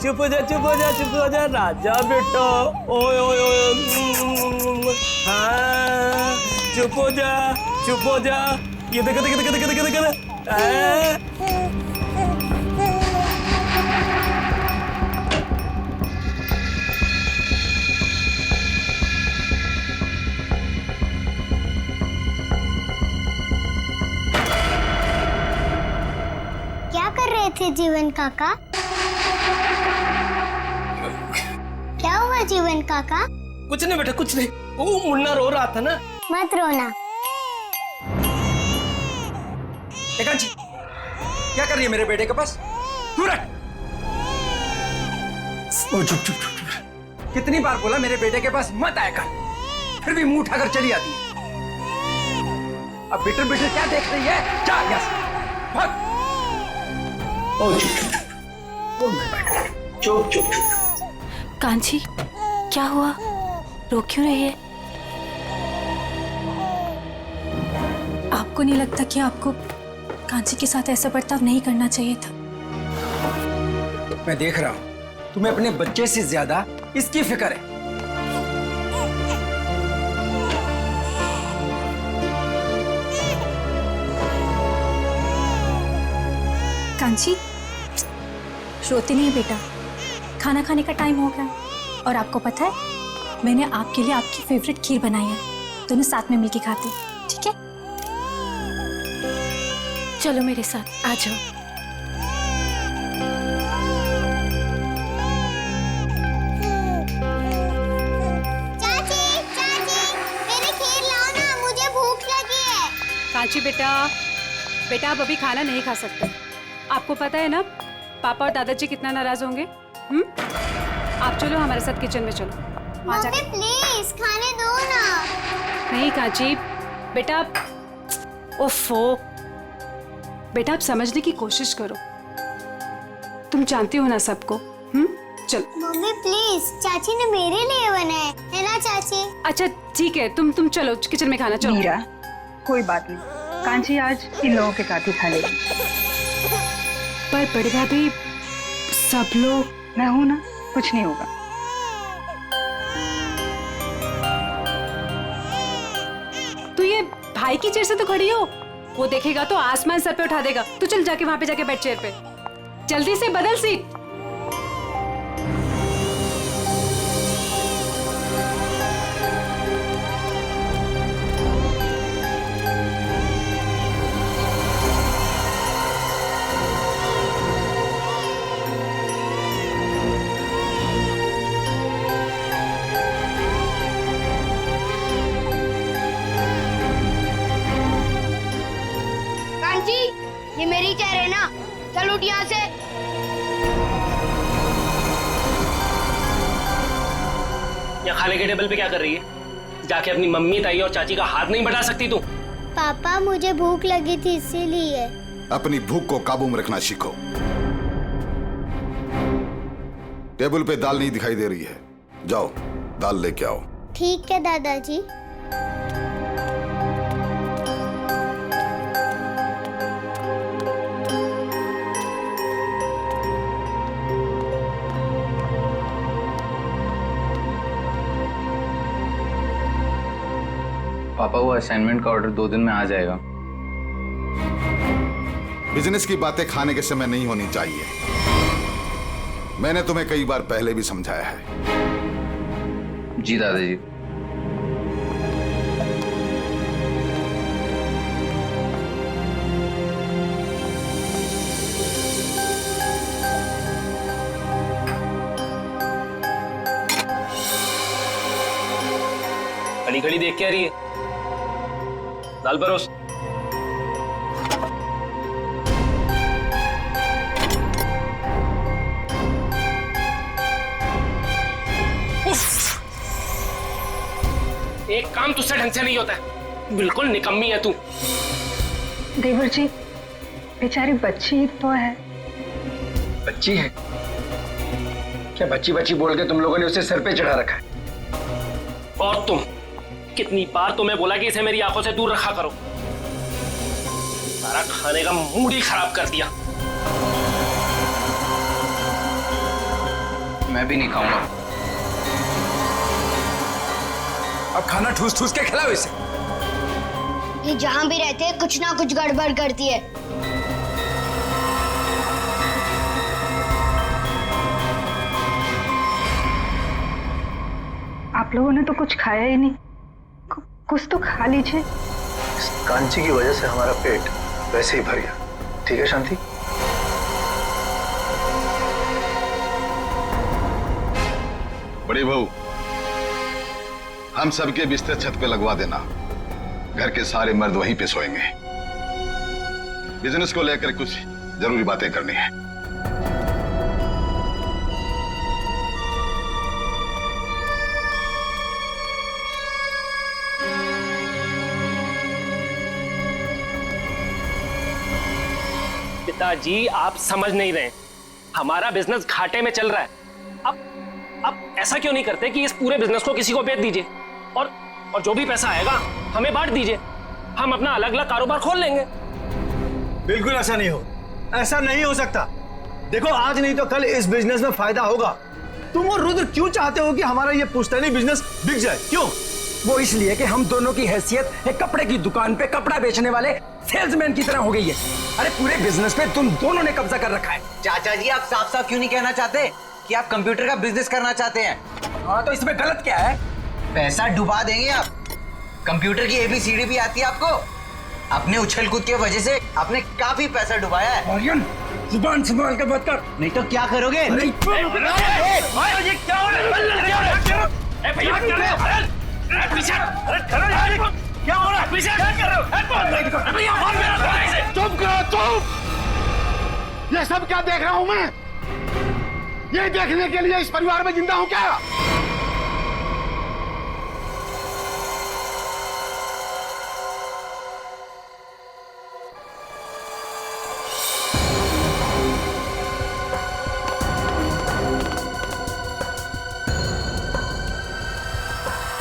चुप हो जा, चुप हो जा, चुप हो जा राजा बेटा। ओए ओए ओए, हाँ चुप हो जा, चुप हो जा। ये देखो देखो देखो देखो देखो देखो। क्या कर रहे थे जीवन काका? क्या हुआ जीवन काका? कुछ नहीं बेटा, कुछ नहीं। वो मुन्ना रो रहा था ना। मत रोना। एकांशी, क्या कर रही है मेरे बेटे के पास? दूर हट। ओ चुप चुप चुप चुप। कितनी बार बोला मेरे बेटे के पास मत आया कर, फिर भी मुंह उठाकर चली आती है। अब बिटर बिटर क्या देख रही है? जा यहाँ से, भाग। ओ चुप चुप चुप, चुप चुप चुप। कांची, क्या हुआ? रो क्यों रही है? आपको नहीं लगता कि आपको कांची के साथ ऐसा बर्ताव नहीं करना चाहिए था? मैं देख रहा हूं तुम्हें अपने बच्चे से ज्यादा इसकी फिक्र है। कांची, रोती नहीं बेटा, खाना खाने का टाइम हो गया। और आपको पता है, मैंने आपके लिए आपकी फेवरेट खीर बनाई है, दोनों साथ में मिलके खाते, ठीक है? चलो मेरे साथ, आ जाओ। चाची, चाची, मेरी खीर लाओ ना, मुझे भूख लगी है। कांची बेटा, बेटा आप अभी खाना नहीं खा सकते। आपको पता है ना पापा और दादाजी कितना नाराज होंगे। आप चलो हमारे साथ किचन में चलो। मम्मी प्लीज खाने दो ना। नहीं कांची बेटा, ओफो बेटा, आप समझने की कोशिश करो। तुम जानती हो ना सबको। चलो मम्मी प्लीज, चाची ने मेरे लिए बनाए है ना चाची? अच्छा ठीक है, तुम चलो किचन में खाना। चलो मीरा, कोई बात नहीं, कांची आज इन लोगों के साथ ही खा लेगी। पर बड़ी भाभी, सब लोग। मैं हूं ना, कुछ नहीं होगा। तू ये भाई की चेयर से तो खड़ी हो, वो देखेगा तो आसमान सर पे उठा देगा। तू चल जाके वहां पे जाके बैठ चेयर पे, जल्दी से बदल सीट। कांची, ये मेरी चेयर है ना, चल उठ यहाँ से। यहाँ खाने के टेबल पे क्या कर रही है? जाके अपनी मम्मी, ताई और चाची का हाथ नहीं बढ़ा सकती तू? पापा मुझे भूख लगी थी इसीलिए। अपनी भूख को काबू में रखना सीखो। टेबल पे दाल नहीं दिखाई दे रही है, जाओ दाल लेके आओ। ठीक है दादाजी। पापा, वो असाइनमेंट का ऑर्डर 2 दिन में आ जाएगा। बिजनेस की बातें खाने के समय नहीं होनी चाहिए। मैंने तुम्हें कई बार पहले भी समझाया है। जी दादाजी। खड़ी खड़ी देख के आ रही है। दाल परोस। एक काम तुझसे ढंग से नहीं होता है, बिल्कुल निकम्मी है तू। देवर जी, बेचारी बच्ची तो है। बच्ची है क्या? बच्ची बच्ची बोल के तुम लोगों ने उसे सर पे चढ़ा रखा है। और तुम, कितनी बार तुम्हें बोला कि इसे मेरी आंखों से दूर रखा करो। सारा खाने का मूड ही खराब कर दिया। मैं भी नहीं खाऊंगा। अब खाना ठूस ठूस के खिलाओ इसे। ये जहाँ भी रहते हैं कुछ ना कुछ गड़बड़ करती है। आप लोगों ने तो कुछ खाया ही नहीं, कुछ तो खा लीजिए। कांची की वजह से हमारा पेट वैसे ही भर गया। ठीक है शांति? बड़ी बहू, हम सबके बिस्तर छत पे लगवा देना। घर के सारे मर्द वहीं पे सोएंगे। बिजनेस को लेकर कुछ जरूरी बातें करनी है। पिताजी आप समझ नहीं रहे, हमारा बिजनेस घाटे में चल रहा है। अब ऐसा क्यों नहीं करते कि इस पूरे बिजनेस को किसी को बेच दीजिए और जो भी पैसा आएगा हमें बांट दीजिए। हम अपना अलग अलग कारोबार खोल लेंगे। बिल्कुल ऐसा नहीं हो, ऐसा नहीं हो सकता। देखो आज नहीं तो कल इस बिजनेस में फायदा होगा। तुम और रुद्र क्यों चाहते हो कि हमारा ये पुश्तैनी बिजनेस बिक जाए? क्यों? वो इसलिए कि हम दोनों की हैसियत एक कपड़े की दुकान पे कपड़ा बेचने वाले सेल्समैन की तरह हो गई है। अरे पूरे बिजनेस पे तुम दोनों ने कब्जा कर रखा है। चाचा जी, आप साफ साफ क्यों नहीं कहना चाहते कि आप कंप्यूटर का बिजनेस करना चाहते हैं? हाँ तो इसमें गलत क्या है? पैसा डुबा देंगे आप। कंप्यूटर की ABCD भी आती है आपको? अपने उछल कूद की वजह से आपने काफी पैसा डुबाया है। आर्यन, जुबान संभाल कर बात कर। नहीं तो क्या करोगे? चुप करो तुम। ये सब क्या देख रहा हूं मैं? ये देखने के लिए इस परिवार में जिंदा हूं क्या?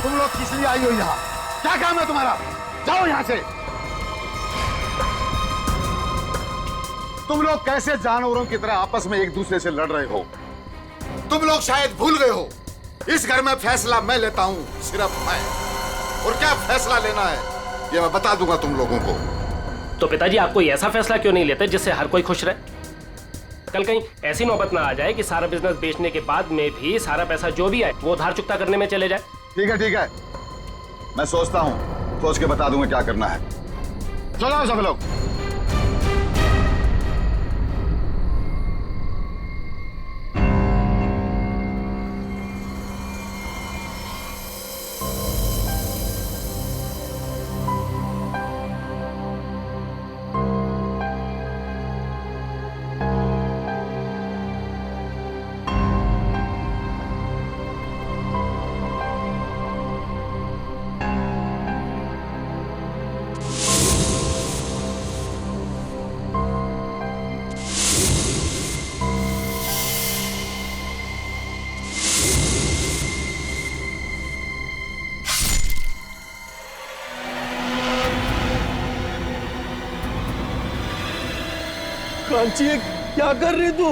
तुम लोग किस लिए आई हो यहाँ? क्या काम है तुम्हारा? जाओ यहाँ से। तुम लोग कैसे जानवरों की तरह आपस में एक दूसरे से लड़ रहे हो? तुम लोग शायद भूल गए हो, इस घर में फैसला मैं लेता हूं, सिर्फ मैं। और क्या फैसला लेना है ये मैं बता दूंगा तुम लोगों को। तो पिताजी आप कोई ऐसा फैसला क्यों नहीं लेते जिससे हर कोई खुश रहे? कल कहीं ऐसी नौबत ना आ जाए कि सारा बिजनेस बेचने के बाद में भी सारा पैसा जो भी आए वो उधार चुकता करने में चले जाए। ठीक है ठीक है, मैं सोचता हूं, सोच के बता दूंगा क्या करना है। चलो सब लोग। कांची, क्या कर रही तू?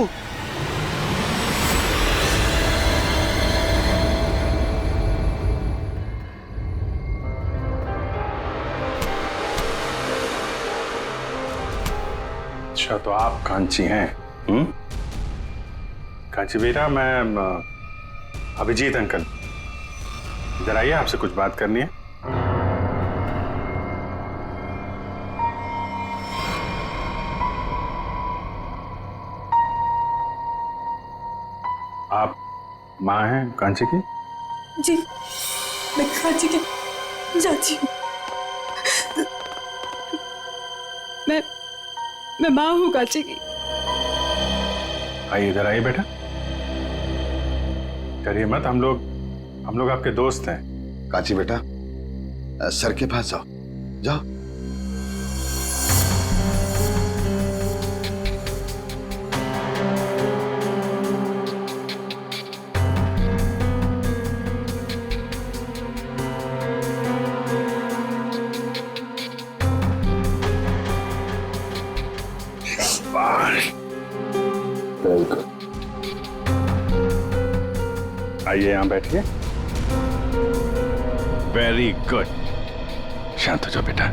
अच्छा तो आप कांची हैं? कांची बेटा, मैं अभिजीत अंकल, इधर आइए, आपसे कुछ बात करनी है। आप माँ हैं कांची की? जी, मैं कांची की चाची हूँ। मैं माँ हूँ कांची की। आइए इधर आइए बेटा, डरिए मत, हम लोग आपके दोस्त हैं। कांची बेटा, सर के पास जाओ, जाओ। आइए यहाँ बैठिए। वेरी गुड, शांत हो जाओ बेटा।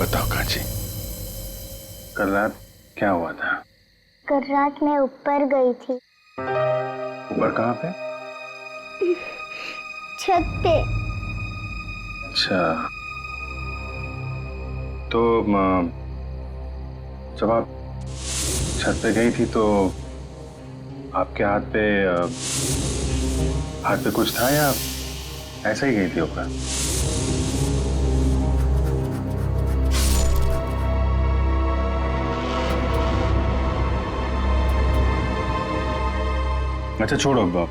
बताओ कांची, कल रात क्या हुआ था? कल रात मैं ऊपर गई थी। ऊपर कहाँ पे? छत पे। अच्छा, तो जब आप छत पे गई थी तो आपके हाथ पे कुछ था या ऐसे ही गई थी ऊपर? अच्छा छोड़ो बाप,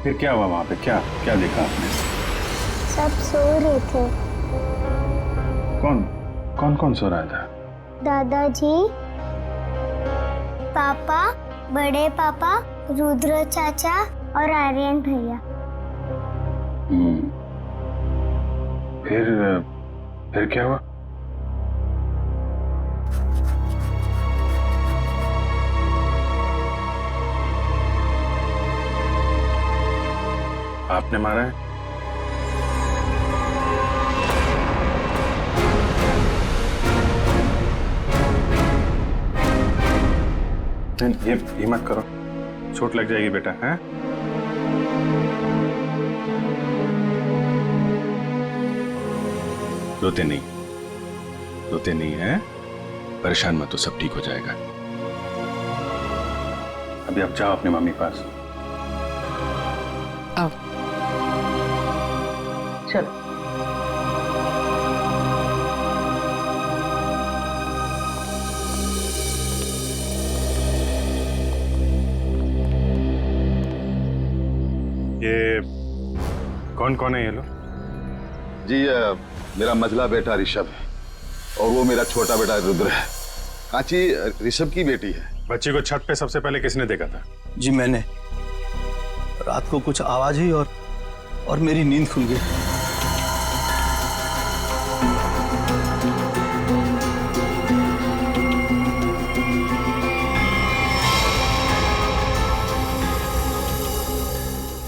फिर क्या हुआ वहां पे? क्या क्या देखा आपने? सब सो रहे थे। कौन सो रहा था? दादाजी, पापा, बड़े पापा, रुद्र चाचा और आर्यन भैया। फिर क्या हुआ? आपने मारा है? ये मत करो, चोट लग जाएगी बेटा। हैं? रोते नहीं हैं? परेशान मत हो, सब ठीक हो जाएगा। अभी आप जाओ अपनी मम्मी के पास। आओ चलो। ये कौन है ये लोग? जी मेरा मझला बेटा ऋषभ है और वो मेरा छोटा बेटा रुद्र है। कांची ऋषभ की बेटी है। बच्ची को छत पे सबसे पहले किसने देखा था? जी मैंने। रात को कुछ आवाज हुई और मेरी नींद खुल गई।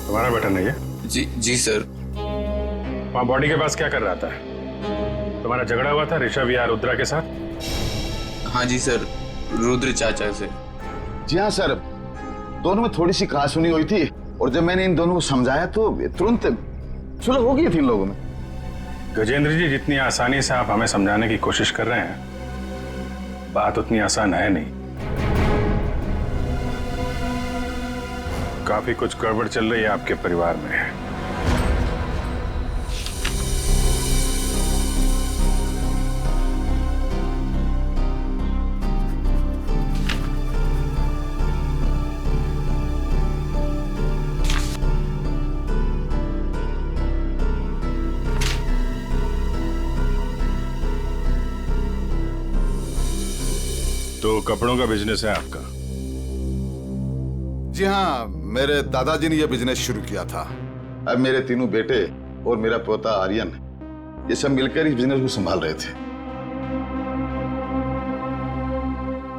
तुम्हारा बेटा नहीं है? जी सर। वहाँ बॉडी के पास क्या कर रहा था? तुम्हारा झगड़ा हुआ था ऋषभ या रुद्रा के साथ? हाँ जी सर, रुद्र चाचा से। जी हाँ सर, दोनों में थोड़ी सी कहासुनी हुई थी और जब मैंने इन दोनों को समझाया तो तुरंत सुलह हो गई थी इन लोगों में। गजेंद्र जी, जितनी आसानी से आप हमें समझाने की कोशिश कर रहे हैं, बात उतनी आसान है नहीं। काफी कुछ गड़बड़ चल रही है आपके परिवार में। तो कपड़ों का बिजनेस है आपका? जी हाँ, मेरे दादाजी ने यह बिजनेस शुरू किया था। अब मेरे तीनों बेटे और मेरा पोता आर्यन ये सब मिलकर इस बिजनेस को संभाल रहे थे।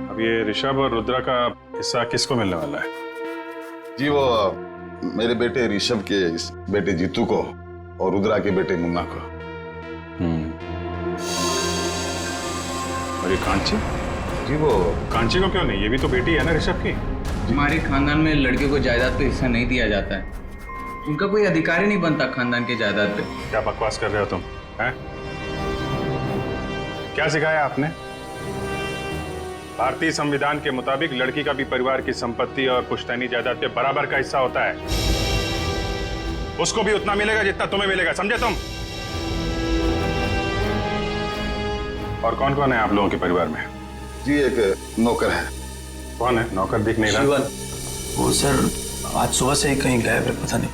अब ये ऋषभ और रुद्रा का हिस्सा किसको मिलने वाला है? जी वो मेरे बेटे ऋषभ के बेटे जीतू को और रुद्रा के बेटे मुन्ना को। और ये कांची? जी वो कांची को क्यों नहीं? ये भी तो बेटी है ना ऋषभ की। हमारे खानदान में लड़के को जायदाद पे हिस्सा नहीं दिया जाता है। उनका कोई अधिकारी नहीं बनता खानदान के जायदाद पे। क्या बकवास कर रहे हो तुम? हैं? क्या सिखाया आपने? भारतीय संविधान के मुताबिक लड़की का भी परिवार की संपत्ति और पुश्तैनी जायदाद पे बराबर का हिस्सा होता है। उसको भी उतना मिलेगा जितना तुम्हें मिलेगा, समझे तुम? और कौन कौन है आप लोगों के परिवार में? जी एक नौकर है। कौन है नौकर? दिख नहीं रहा। वो सर आज सुबह से ही कहीं गायब है, पता नहीं।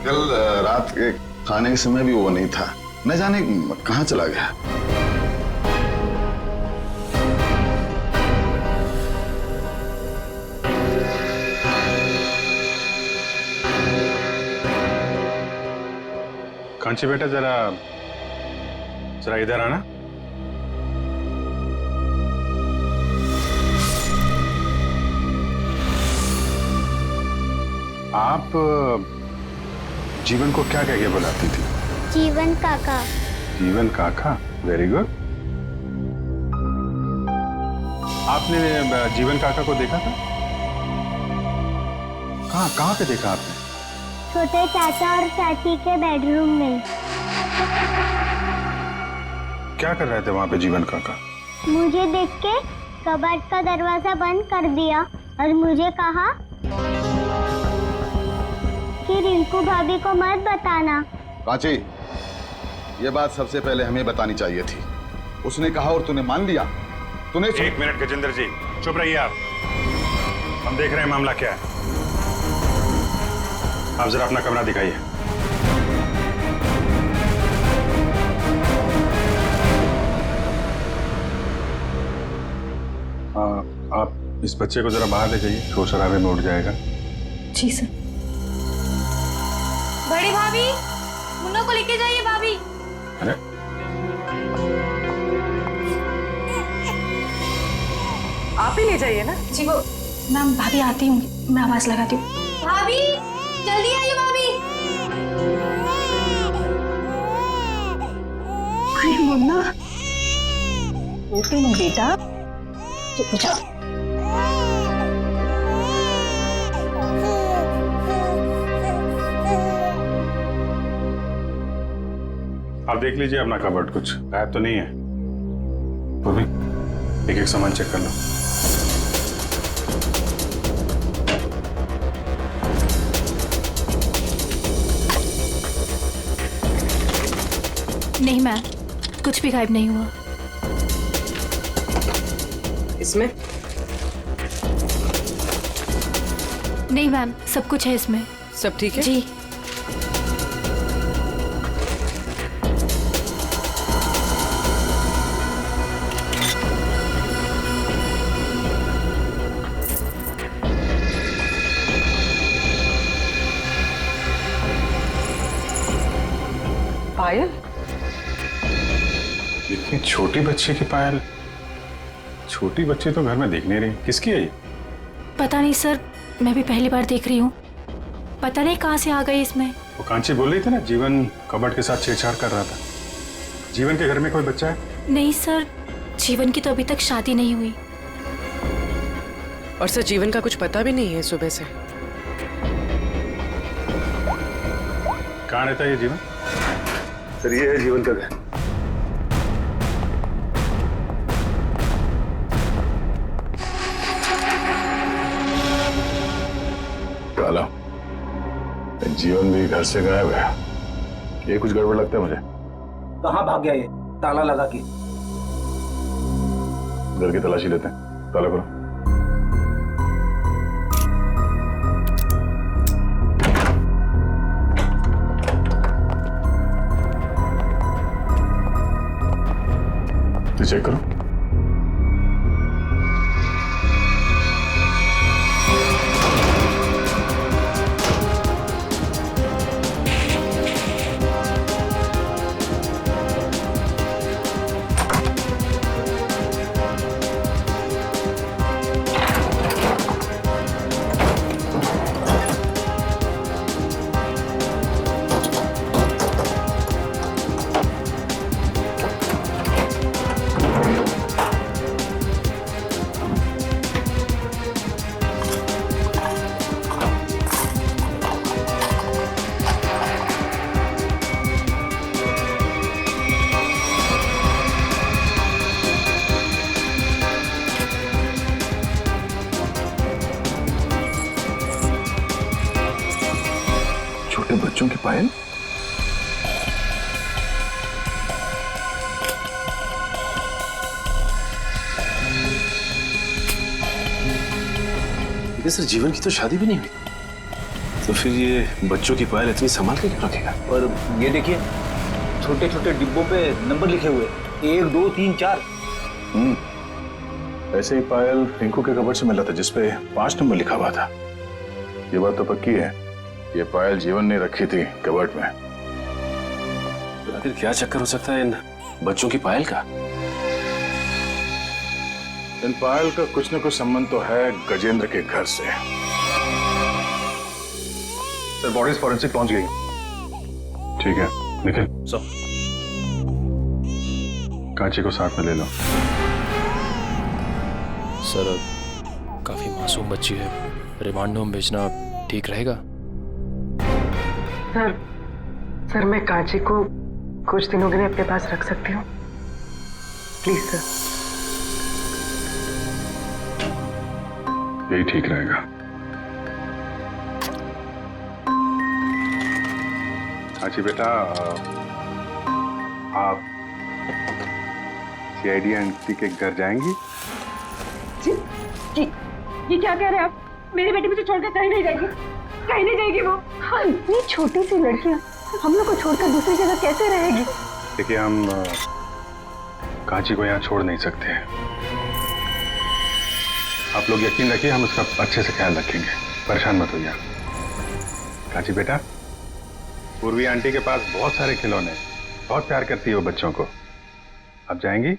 कल रात के खाने के समय भी वो नहीं था, न जाने कहाँ चला गया। कांची बेटा जरा इधर आना। आप जीवन को क्या कह के बुलाती थी? जीवन काका। जीवन काका, वेरी गुड। आपने जीवन काका को देखा था? कहाँ पे देखा आपने? छोटे चाचा और चाची के बेडरूम में। क्या कर रहे थे वहां पे जीवन काका? मुझे देख के कबर्ड का दरवाजा बंद कर दिया और मुझे कहा कि रिंकू भाभी को मत बताना। कांची, ये बात सबसे पहले हमें बतानी चाहिए थी। उसने कहा और तूने मान लिया। तूने एक मिनट गजेंद्र जी, चुप रहिए आप। हम देख रहे हैं मामला क्या है। आप जरा अपना कमरा दिखाइए। आप इस बच्चे को जरा बाहर ले जाइए, शोर शराबे में उठ जाएगा। जी सर। बड़ी भाभी, मुन्ना को लेके जाइए भाभी। अरे आप ही ले जाइए ना। जी वो मैम भाभी आती होंगी, मैं आवाज लगाती हूँ। भाभी जल्दी आइए भाभी। अरे मुन्ना, नहीं बेटा, चुप जाओ। आप देख लीजिए अपना कबर्ड, कुछ गायब तो नहीं है। वो भी एक एक सामान चेक कर लो। नहीं मैम, कुछ भी गायब नहीं हुआ। इसमें नहीं मैम, सब कुछ है इसमें। सब ठीक है जी। पायल, इतनी छोटी बच्ची की पायल? छोटी बच्ची तो घर में दिख नहीं रही, किसकी है ये? पता नहीं सर, मैं भी पहली बार देख रही हूँ। पता नहीं कहाँ से आ गई इसमें। वो कांची बोल रही थी ना, जीवन कबर्ड के साथ छेड़छाड़ कर रहा था। जीवन के घर में कोई बच्चा है? नहीं सर, जीवन की तो अभी तक शादी नहीं हुई। और सर जीवन का कुछ पता भी नहीं है सुबह से। कहाँ रहता है ये जीवन? सर ये है जीवन का घर। काला, जीवन भी घर से गायब है। ये कुछ गड़बड़ लगता है मुझे। कहाँ भाग गया ये ताला लगा के? घर की तलाशी लेते हैं, ताला करो। तो चेक करो। छोटे बच्चों की पायल? सर जीवन की तो शादी भी नहीं हुई, तो फिर ये बच्चों की पायल इतनी संभाल के क्यों रखेगा? और ये देखिए, छोटे छोटे डिब्बों पे नंबर लिखे हुए, 1 2 3 4। ऐसे ही पायल रिंकू के कबर्ड से मिला था जिसपे 5 नंबर लिखा हुआ था। ये बात तो पक्की है, ये पायल जीवन ने रखी थी कबर्ड में। आखिर क्या चक्कर हो सकता है इन बच्चों की पायल का? इन पायल का कुछ न कुछ संबंध तो है गजेंद्र के घर से। सर बॉडीज फॉरेंसिक पहुंच गई। ठीक है निखिल, सर कांची को साथ में ले लो। सर काफी मासूम बच्ची है, रिमांड होम भेजना ठीक रहेगा? सर मैं कांची को कुछ दिनों के लिए अपने पास रख सकती हूँ, प्लीज सर। यही ठीक रहेगा। कांची बेटा, आप सीआईडी आंटी के घर जाएंगी? ये क्या कह रहे हैं आप? मेरी बेटी मुझे छोड़कर कहीं नहीं जाएगी, कहीं नहीं जाएगी वो। हाँ, इतनी छोटी सी लड़कियां हम लोग को छोड़कर दूसरी जगह कैसे रहेगी? देखिए हम कांची को यहाँ छोड़ नहीं सकते हैं। आप लोग यकीन रखिए, हम उसका अच्छे से ख्याल रखेंगे, परेशान मत होइए। कांची बेटा, पूर्वी आंटी के पास बहुत सारे खिलौने, बहुत प्यार करती है वो बच्चों को। आप जाएंगी?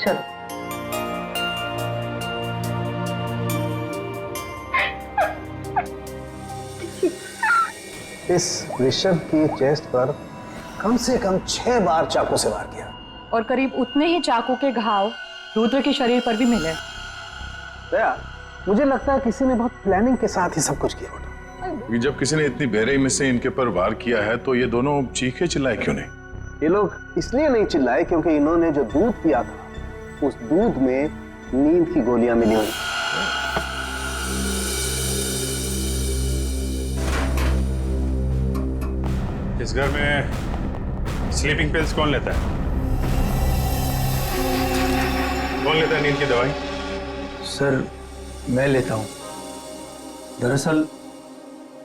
चलो। इस ऋषभ की चेस्ट पर कम से कम 6 बार चाकू से वार किया और करीब उतने ही चाकू के घाव रुद्र के शरीर पर भी मिले। दया, मुझे लगता है किसी ने बहुत प्लानिंग के साथ ही सब कुछ किया होगा। जब किसी ने इतनी बेरहमी से इनके पर वार किया है तो ये दोनों चीखे चिल्लाए क्यों नहीं? ये लोग इसलिए नहीं चिल्लाए क्योंकि इन्होंने जो दूध पिया था उस दूध में नींद की गोलियां मिली हुई। इस घर में स्लीपिंग पिल्स कौन लेता है? कौन लेता है नींद की दवाई? सर मैं लेता हूँ। दरअसल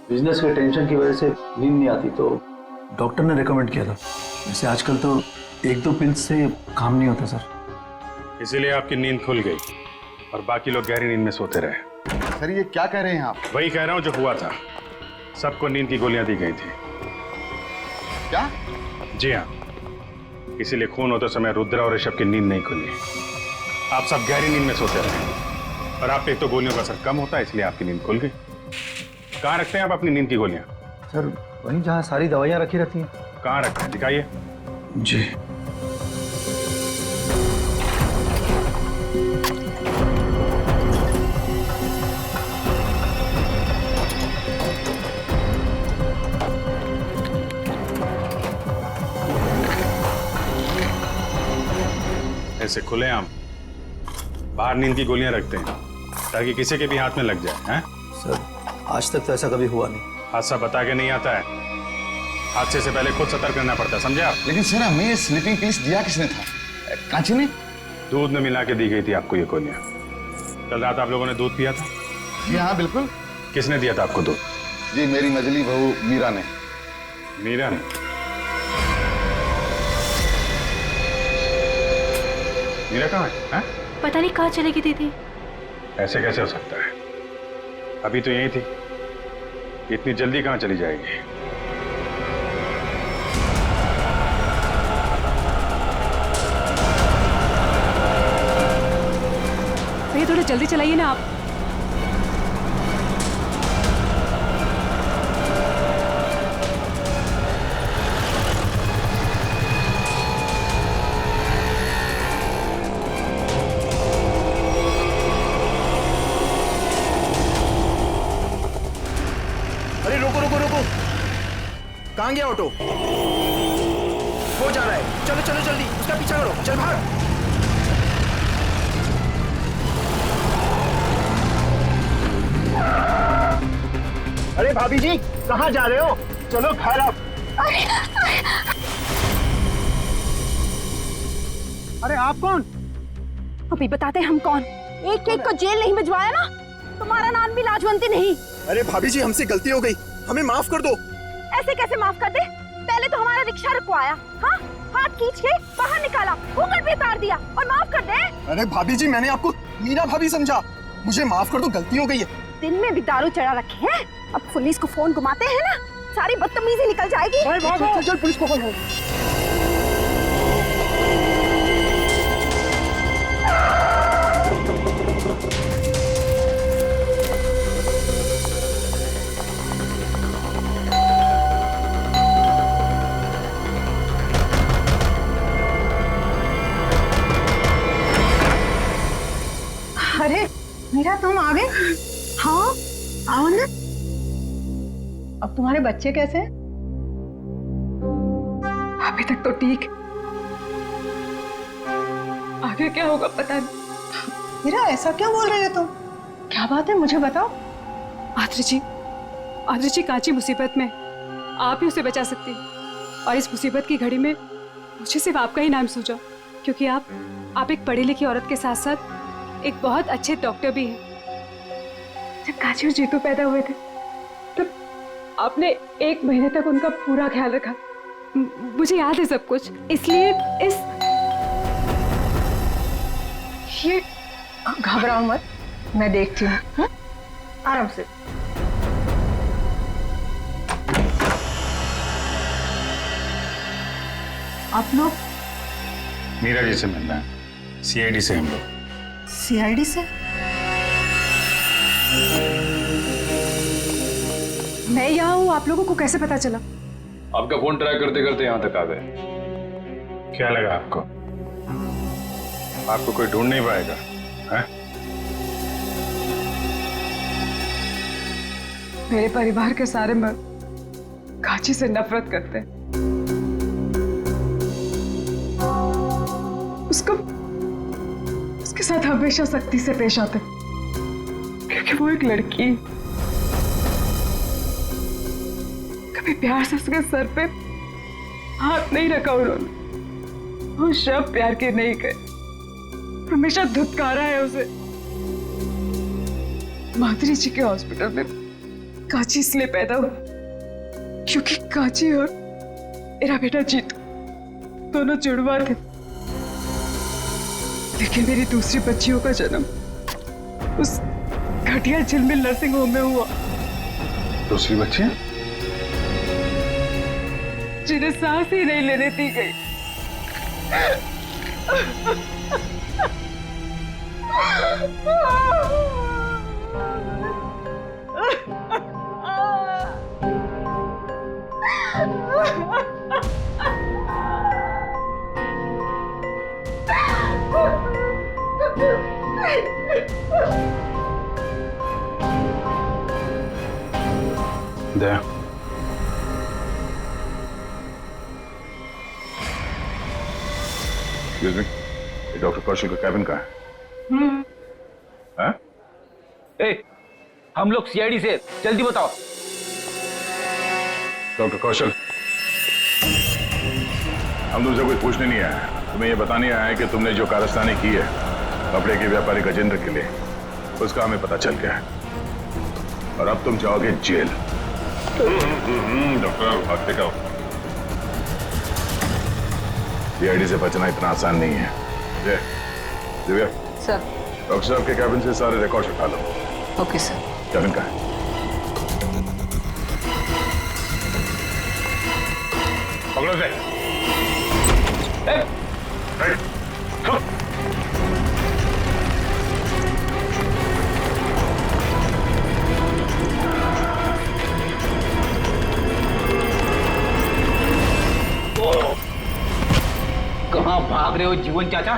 बिजनेस के टेंशन की वजह से नींद नहीं आती तो डॉक्टर ने रेकमेंड किया था। वैसे आजकल तो 1-2 पिल्स से काम नहीं होता सर। इसीलिए आपकी नींद खुल गई और बाकी लोग गहरी नींद में सोते रहे। सर ये क्या कह रहे हैं आप? वही कह रहा हूँ जो हुआ था। सबको नींद की गोलियां दी गई थी। क्या? जी हाँ, इसीलिए खून होते समय रुद्र और ऋषभ की नींद नहीं खुली। आप सब गहरी नींद में सोते रहे और आप पे तो गोलियों का असर कम होता है, इसलिए आपकी नींद खुल गई। कहाँ रखते हैं आप अपनी नींद की गोलियां? सर वहीं जहाँ सारी दवाइयाँ रखी रहती हैं। कहाँ रखते हैं, दिखाइए। जी ऐसे खुलेआम बाहर नींद की गोलियां रखते हैं ताकि किसी के भी हाथ में लग जाए। हैं? सर आज तक तो ऐसा कभी हुआ नहीं। हादसा बता के नहीं आता है, हादसे से पहले खुद सतर्क रहना पड़ता है, समझे आप? लेकिन सर हमें ये स्लीपिंग पिल्स दिया किसने था? कांची ने? दूध में मिला के दी गई थी आपको ये गोलियां। कल रात आप लोगों ने दूध पिया था? जी हाँ बिल्कुल। किसने दिया था आपको दूध? जी मेरी मजली बहू मीरा ने। मीरा ने? मीरा कहाँ है? पता नहीं कहाँ चली गई दीदी। ऐसे कैसे हो सकता है? अभी तो यही थी, इतनी जल्दी कहाँ चली जाएगी? भैया थोड़ा जल्दी चलाइए ना आप। अरे रुको रुको रुको, कहाँ गया ऑटो? वो जा रहा है, चलो चलो जल्दी उसका पीछा करो, चल भाग। अरे भाभी जी कहाँ जा रहे हो? चलो घर आप। अरे आप कौन? अभी बताते हम कौन। एक एक को जेल नहीं भिजवाया ना, तुम्हारा नाम भी लाजवंती नहीं। अरे भाभी जी हमसे गलती हो गई, हमें माफ कर दो। ऐसे कैसे माफ कर दे? पहले तो हमारा रिक्शा रुकवाया, हाँ, हाथ खींच के बाहर निकाला, घूंघट भी उतार दिया और माफ कर दे। अरे भाभी जी मैंने आपको मीरा भाभी समझा, मुझे माफ कर दो, गलती हो गई है। दिन में भी दारू चढ़ा रखे हैं, अब पुलिस को फोन घुमाते हैं ना, सारी बदतमीजी निकल जाएगी। चल चल पुलिस को कॉल करो। अरे मीरा तुम आ गए? हाँ आओ ना। अब तुम्हारे बच्चे कैसे हैं? अभी तक तो ठीक, आगे क्या होगा पता नहीं। मीरा ऐसा क्यों बोल रहे हो तुम? क्या बात है मुझे बताओ। आदरी जी कांची मुसीबत में, आप ही उसे बचा सकती हैं। और इस मुसीबत की घड़ी में मुझे सिर्फ आपका ही नाम सूझा, क्योंकि आप एक पढ़ी लिखी औरत के साथ साथ एक बहुत अच्छे डॉक्टर भी हैं। जब कांची और जीतू पैदा हुए थे तब आपने 1 महीने तक उनका पूरा ख्याल रखा। मुझे याद है सब कुछ, इसलिए ये घबराओ मत, मैं देखती हूँ। हाँ? आराम से। आप लोग मीरा जी से मिलना है, सीआईडी से हम लोग। सीआईडी से? मैं यहाँ हूँ, आप लोगों को कैसे पता चला? आपका फोन ट्रैक करते करते यहाँ तक आ गए। क्या लगा आपको? आपको कोई ढूंढ नहीं पाएगा, हैं? मेरे परिवार के सारे मर्द कांची से नफरत करते हैं। उसके साथ हमेशा सख्ती से पेश आते हैं, क्योंकि वो एक लड़की। कभी प्यार से उसके सर पे हाथ नहीं रखा उन्होंने। वो शब्द प्यार के नहीं कहे, हमेशा धुतकारा है उसे। माधुरी जी के हॉस्पिटल में कांची इसलिए पैदा हुआ क्योंकि कांची और मेरा बेटा जीतू दोनों जुड़वा थे। लेकिन मेरी दूसरी बच्चियों का जन्म उस घटिया झिलमिल नर्सिंग होम में हुआ। दूसरी बच्चियां? जिन्हें सांस ही नहीं लेने दी गई। दया, एक्सक्यूज मी, ये डॉक्टर कौशल का कैबिन कहाँ है? हाँ? हम लोग सीआईडी से, जल्दी बताओ। डॉक्टर कौशल, हम तुमसे कुछ पूछने नहीं आए, तुम्हें ये बताने आए कि तुमने जो कारस्तानी की है कपड़े के व्यापारी गजेंद्र के लिए, उसका हमें पता चल गया है और अब तुम जाओगे जेल। डॉक्टर भागते का सीआईडी से बचना इतना आसान नहीं है। दिव्या सर, डॉक्टर साहब के कैबिन से सारे रिकॉर्ड उठा लो। Okay sir. कैबिन का है? पकड़ो से। कहाँ भाग रहे हो जीवन चाचा?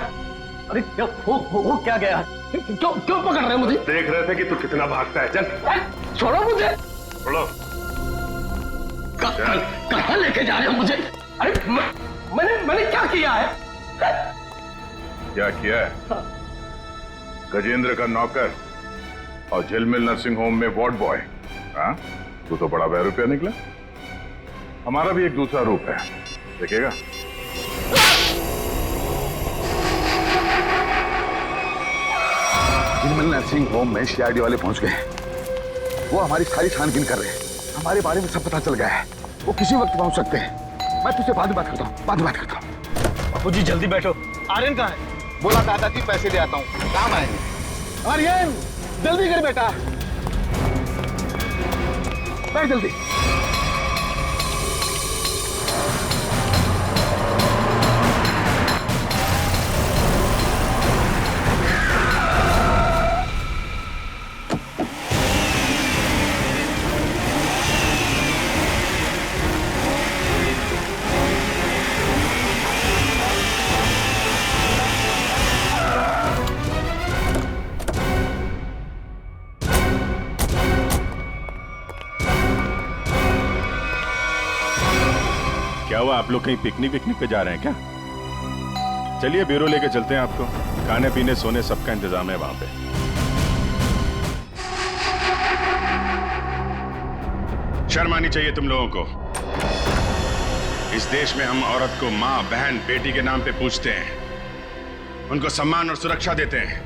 अरे क्या हो क्या गया? क्यों पकड़ रहे हो मुझे? देख रहे थे कि तू कितना भागता है। चल छोड़ो मुझे। छोड़ो। कहाँ लेके जा रहे हो मुझे? अरे मैंने क्या किया है? क्या किया है? गजेंद्र का नौकर और झिलमिल नर्सिंग होम में वार्ड बॉय। हाँ, तू तो बड़ा बहरूपिया निकला। हमारा भी एक दूसरा रूप है, देखेगा? झिलमिल नर्सिंग होम में सीआईडी वाले पहुंच गए। वो हमारी सारी छानबीन कर रहे हैं। हमारे बारे में सब पता चल गया है। वो किसी वक्त पहुंच सकते हैं। मैं तुझसे बाद में बात करता हूँ। बापू जी जल्दी बैठो। आर्यन कहाँ है? बोला दादाजी पैसे ले आता हूँ, काम आएंगे। आर्यन जल्दी कर बेटा। बैठ जल्दी। क्या हुआ, आप लोग कहीं पिकनिक पे जा रहे हैं क्या? चलिए ब्यूरो लेके चलते हैं आपको। खाने पीने सोने सबका इंतजाम है वहां पे। शर्म आनी चाहिए तुम लोगों को। इस देश में हम औरत को माँ, बहन, बेटी के नाम पे पूछते हैं, उनको सम्मान और सुरक्षा देते हैं,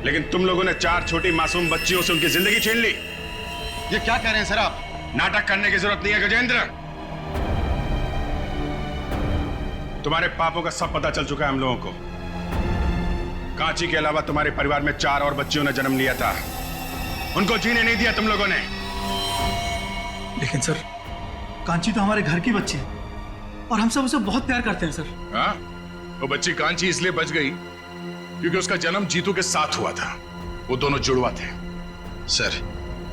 लेकिन तुम लोगों ने 4 छोटी मासूम बच्चियों से उनकी जिंदगी छीन ली। ये क्या कह रहे हैं सर आप? नाटक करने की जरूरत नहीं है गजेंद्र। तुम्हारे पापों का सब पता चल चुका है हम लोगों को। कांची के अलावा तुम्हारे परिवार में 4 और बच्चियों ने जन्म लिया था, उनको जीने नहीं दिया तुम लोगों ने। लेकिन सर, कांची तो हमारे घर की बच्ची है और हम सब उसे बहुत प्यार करते हैं सर। हाँ? वो बच्ची कांची इसलिए बच गई क्योंकि उसका जन्म जीतू के साथ हुआ था। वो दोनों जुड़वा थे। सर,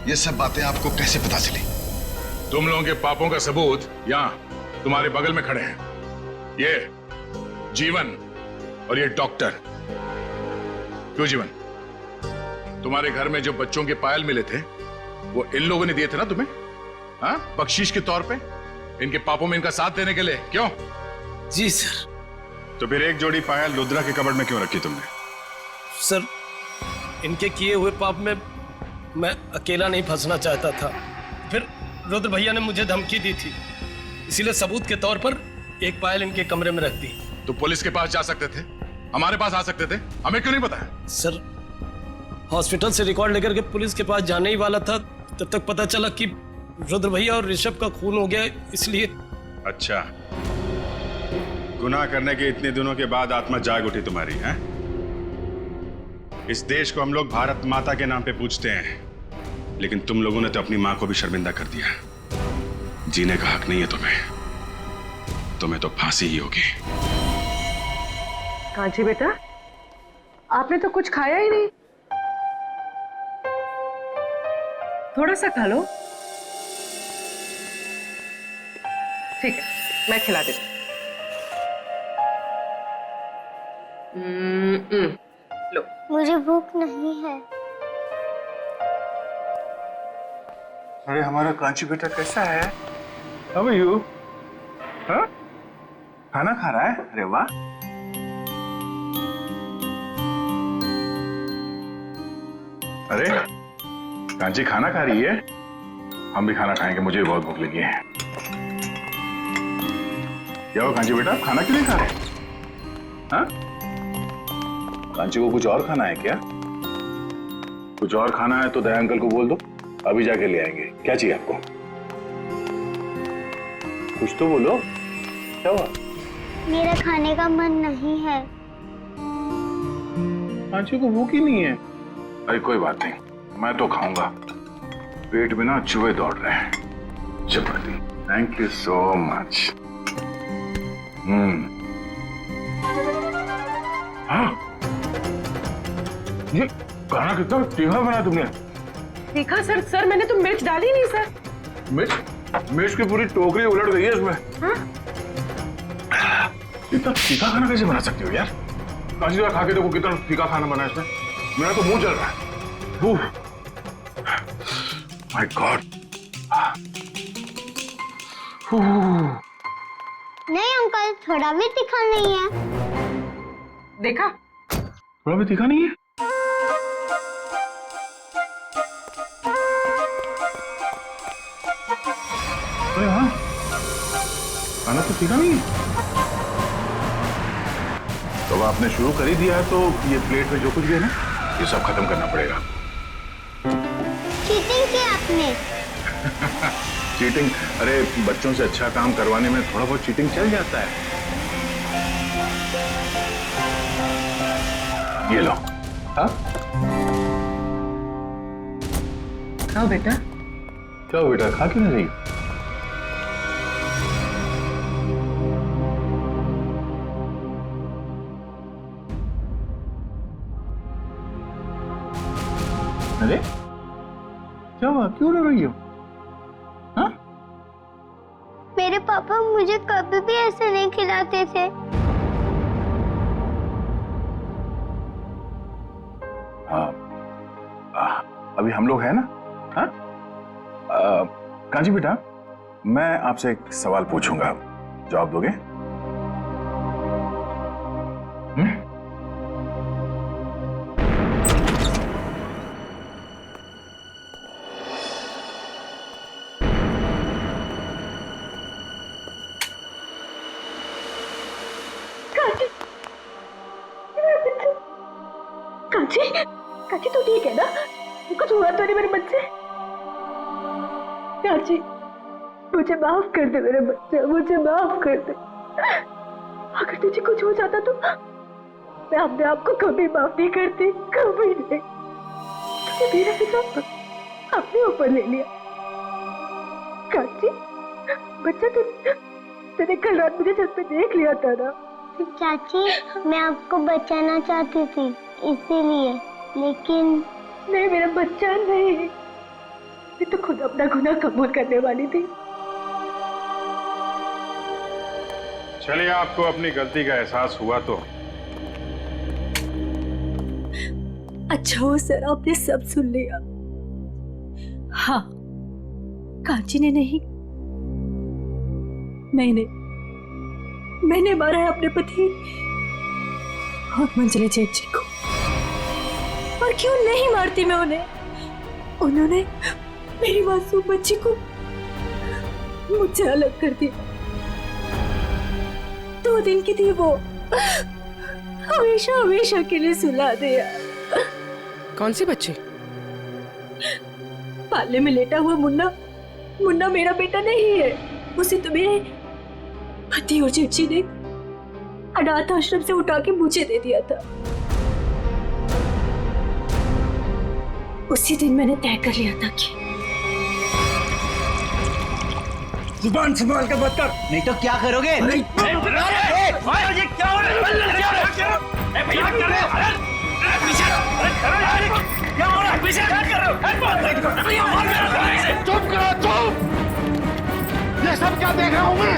ये सब बातें आपको कैसे पता चली? तुम लोगों के पापों का सबूत यहाँ तुम्हारे बगल में खड़े हैं। ये जीवन और ये डॉक्टर। क्यों जीवन, तुम्हारे घर में जो बच्चों के पायल मिले थे वो इन लोगों ने दिए थे ना तुम्हें? हाँ, बख्शीश के तौर पे, इनके पापों में इनका साथ देने के लिए। क्यों? जी सर। तो फिर एक जोड़ी पायल रुद्रा के कबर्ड में क्यों रखी तुमने? सर, इनके किए हुए पाप में मैं अकेला नहीं फंसना चाहता था। फिर रुद्र भैया ने मुझे धमकी दी थी, इसीलिए सबूत के तौर पर एक पायल इनके कमरे में रख दी। तो पुलिस के पास जा सकते थे, हमारे पास आ सकते थे, हमें क्यों नहीं बताया? सर, हॉस्पिटल से रिकॉर्ड लेकर के पुलिस के पास जाने ही वाला था, तब तक पता चला कि रुद्र भैया और ऋषभ का खून हो गया, इसलिए। अच्छा, गुनाह करने के इतने दिनों के बाद आत्मा जाग उठी तुम्हारी, हैं? इस देश को हम लोग भारत माता के नाम पे पूजते हैं, लेकिन तुम लोगों ने तो अपनी मां को भी शर्मिंदा कर दिया। जीने का हक नहीं है तुम्हें तो फांसी ही होगी। कांची बेटा, आपने तो कुछ खाया ही नहीं। थोड़ा सा खा लो। ठीक है, मैं खिला देती हूँ। लो। मुझे भूख नहीं है। अरे हमारा कांची बेटा कैसा है? How are you? हाँ? खाना खा रहा है? अरे वाह। अरे कांची खाना खा रही है? हम भी खाना खाएंगे, मुझे भी बहुत भूख लगी है। क्या हो कांची बेटा, खाना क्यों नहीं खा रहे? हाँ? कांची को कुछ और खाना है क्या? कुछ और खाना है तो दया अंकल को बोल दो, अभी जाके ले आएंगे। क्या चाहिए आपको? कुछ तो बोलो, क्या हुआ? मेरा खाने का मन नहीं है। कांची को भूख ही नहीं है। अरे कोई बात नहीं, मैं तो खाऊंगा। पेट में ना चूहे दौड़ रहे हैं। चपाती, थैंक यू सो मच। हाँ, ये खाना कितना तीखा बना तुमने? तीखा सर, मैंने तो मिर्च डाली नहीं सर। मिर्च की पूरी टोकरी उलट गई है इसमें। हाँ? इतना तीखा खाना कैसे बना सकती हो यार? कांची जरा खा के देखो कितना तीखा खाना बना है इसमें। मेरा तो मुंह जल रहा है। My God. नहीं अंकल, थोड़ा भी तीखा नहीं है। देखा? थोड़ा भी तीखा नहीं है? अरे हाँ, खाना तो तीखा नहीं है। तो अब आपने शुरू कर ही दिया है तो ये प्लेट में जो कुछ भी है ना, ये सब खत्म करना पड़ेगा। चीटिंग की आपने। चीटिंग? अरे बच्चों से अच्छा काम करवाने में थोड़ा बहुत चीटिंग चल जाता है। ये लो। हाँ? खाओ बेटा। क्या हो बेटा, खा क्यों नहीं रही? अरे क्या हुआ, क्यों रो रही हो? हाँ? मेरे पापा मुझे कभी भी ऐसे नहीं खिलाते थे। अभी हम लोग हैं ना? हाँ? कांची बेटा, मैं आपसे एक सवाल पूछूंगा, जवाब दोगे? कांची, कांची तू ठीक है ना? कुछ हुआ तो नहीं मेरे बच्चे? कांची, मुझे माफ कर दे मेरे बच्चे, मुझे माफ कर दे। अगर तुझे कुछ हो जाता तो मैं अपने आप को कभी माफ नहीं करती, कभी नहीं। तुझे मेरा हिसाब अपने ऊपर ले लिया। कांची, बच्चा तूने कल रात मुझे छत पे देख लिया था ना? चाची, मैं आपको बचाना चाहती थी इसीलिए, लेकिन नहीं मेरा बच्चा नहीं, मैं तो खुद अपना गुनाह कबूल करने वाली थी। चलिए, आपको अपनी गलती का एहसास हुआ तो अच्छा हो सर, आपने सब सुन लिया। हाँ, कांची ने नहीं, मैंने मारा है अपने पति और मंजिला जेठ जी को। और क्यों नहीं मारती मैं उन्हें? उन्होंने मेरी मासूम बच्ची को मुझसे अलग कर दिया। 2 दिन की थी वो, हमेशा हमेशा के लिए सुला दिया। कौन सी बच्ची? पालने में लेटा हुआ मुन्ना मेरा बेटा नहीं है। उसे तो मेरे पति और जेठ जी ने अनाथ आश्रम से उठा के मुझे दे दिया था। उसी दिन मैंने तय कर लिया था कि जुबान संभाल कर बात कर, नहीं तो क्या करोगे? चुप करो, चुप! ये सब क्या देख रहा हूं मैं?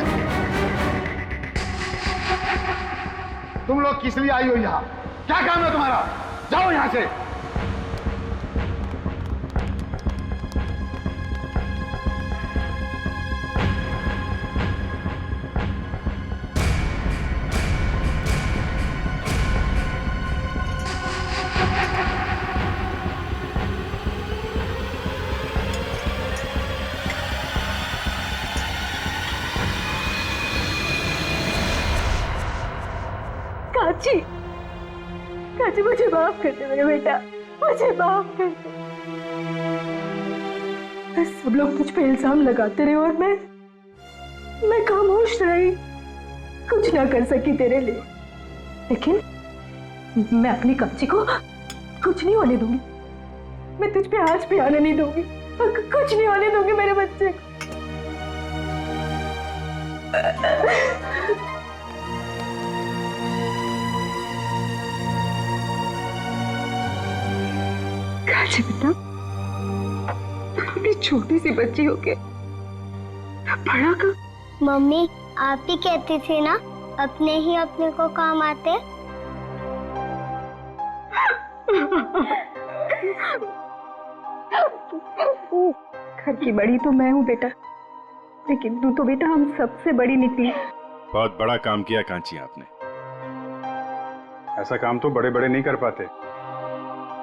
तुम लोग किस लिए आई हो यहाँ? क्या काम है तुम्हारा? जाओ यहाँ से। कांची, मुझे माफ कर दे मेरे बेटा, मुझे माफ कर दे। सब लोग तुझ पे इल्जाम लगाते रहे और मैं खामोश रही, कुछ ना कर सकी तेरे लिए। लेकिन मैं अपनी कांची को कुछ नहीं होने दूंगी। मैं तुझ पे आज भी आने नहीं दूंगी, कुछ नहीं होने दूंगी मेरे बच्चे को। कांची बेटा, अपनी छोटी सी बच्ची होके बड़ा का। मम्मी, आप ही कहती थी ना अपने ही अपने को काम आते। घर की बड़ी तो मैं हूँ बेटा, लेकिन तू तो बेटा हम सबसे बड़ी निकली। बहुत बड़ा काम किया कांची आपने। ऐसा काम तो बड़े बड़े नहीं कर पाते।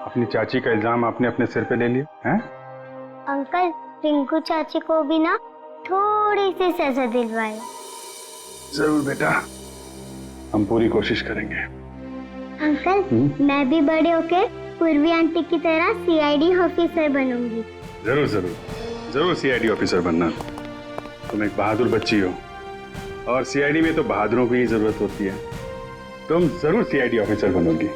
अपनी चाची का इल्जाम आपने अपने सिर पे ले लिया हैं? अंकल, रिंकू चाची को भी ना थोड़ी सी सजा दिलवाए। जरूर बेटा, हम पूरी कोशिश करेंगे। अंकल, मैं भी बड़े होके पूर्वी आंटी की तरह सीआईडी ऑफिसर बनूंगी। जरूर जरूर जरूर सीआईडी ऑफिसर बनना। तुम एक बहादुर बच्ची हो और सीआईडी में तो बहादुरों की ही जरूरत होती है। तुम जरूर सीआईडी ऑफिसर बनोगी।